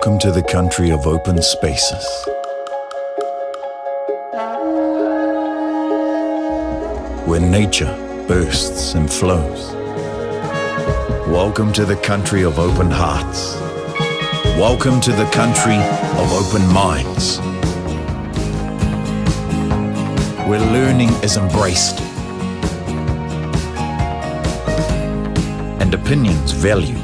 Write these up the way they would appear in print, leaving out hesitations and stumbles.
Welcome to the country of open spaces. Where nature bursts and flows. Welcome to the country of open hearts. Welcome to the country of open minds. Where learning is embraced and opinions valued.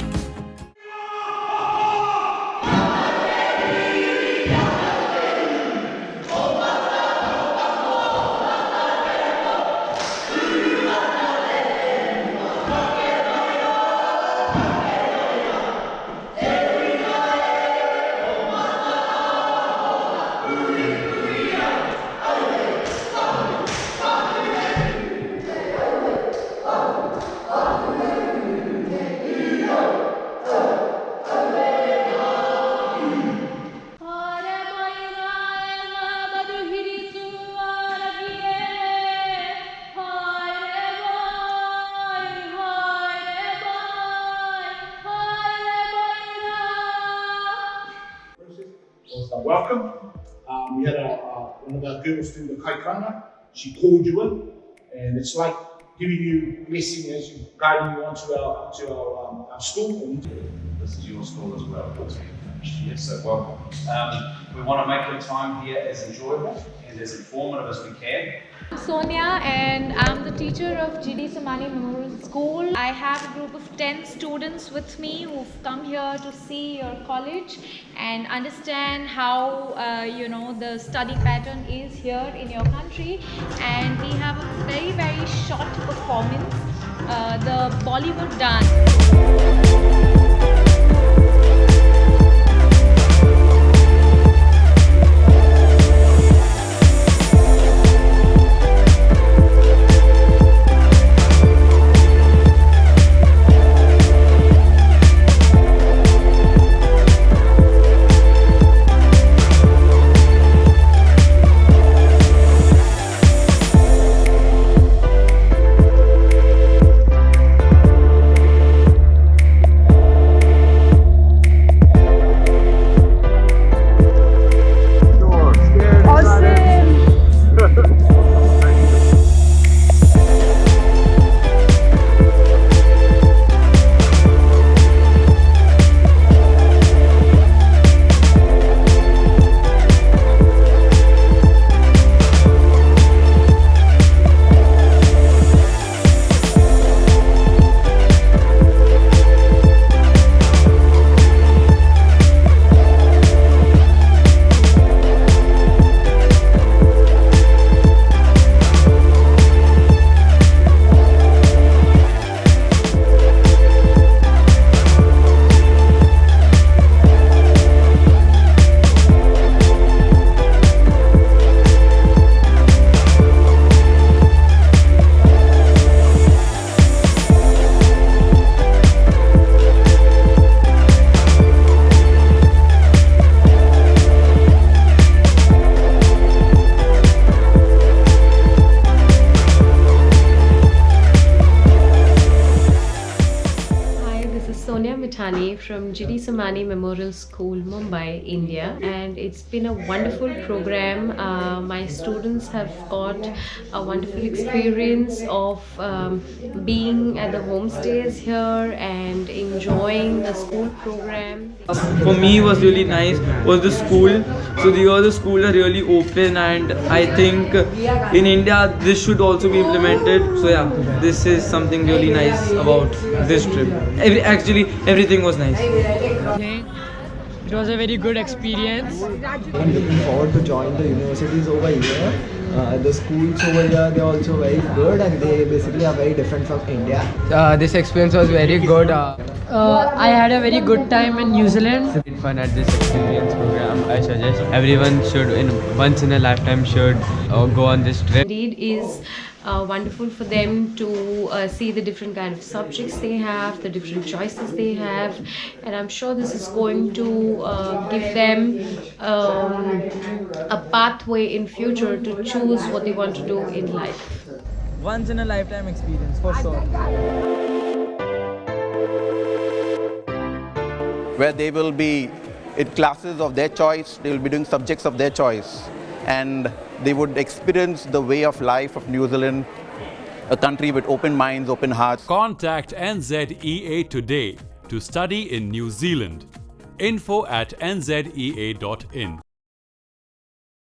Welcome. We had one of our girls do the kaikanga. She called you in, and it's like giving you a blessing as you guiding you onto our school. This is your school as well. Yes, so welcome. We want to make your time here as enjoyable and as informative as we can. I'm Sonia and I'm the teacher of Std Somani Memorial School. I have a group of 10 students with me who've come here to see your college and understand how the study pattern is here in your country. And we have a very, very short performance, the Bollywood dance. From Std Somani Memorial School, Mumbai, India, and it's been a wonderful program. My students have got a wonderful experience of being at the homestays here and enjoying the school program. For me was really nice was the school. So the school are really open, and I think in India this should also be implemented. So yeah, this is something really nice about this trip. Actually everything was nice. It was a very good experience. I'm looking forward to join the universities over here. The schools over here, they're also very good, and they basically are very different from India. This experience was very good. I had a very good time in New Zealand. Fun at this experience program. I suggest everyone should, once in a lifetime, should go on this trip. Indeed, is wonderful for them to see the different kind of subjects they have, the different choices they have, and I'm sure this is going to give them a pathway in future to choose what they want to do in life. Once in a lifetime experience for sure. Where they will be in classes of their choice, they will be doing subjects of their choice, and they would experience the way of life of New Zealand, a country with open minds, open hearts. Contact NZEA today to study in New Zealand. info@nzea.in